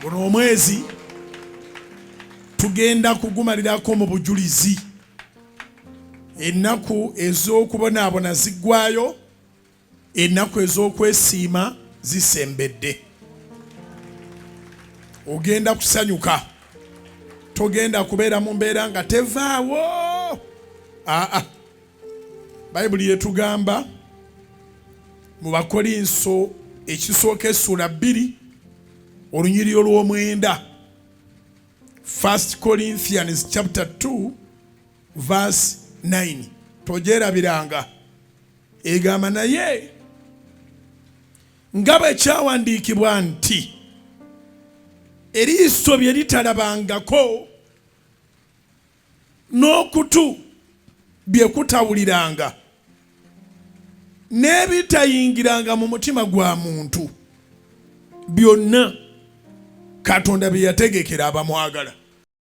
Guno omwezi tugenda kugumalirako mu bujulizi. Ennaku ez'okubonaabona ziggwaayo, ennaku ez'okwesiima zisembedde. Ogenda kusanyuka, togenda kubeera mu mbeera nga tevaawo. Bayibuli yetugamba mu Bakolinso ekisooka essula 2 olunyiriri olw'omwenda, 1 Corinthians chapter 2 verse 9. Tojerabiranga egamba naye nga bwe kyawandiikibwa nti eriiso bye litalabangako n'okutu bye kutawuliranga n'ebitayingiranga mu mutima gwa muntu byonna Katonda bye yategekera abamwagala.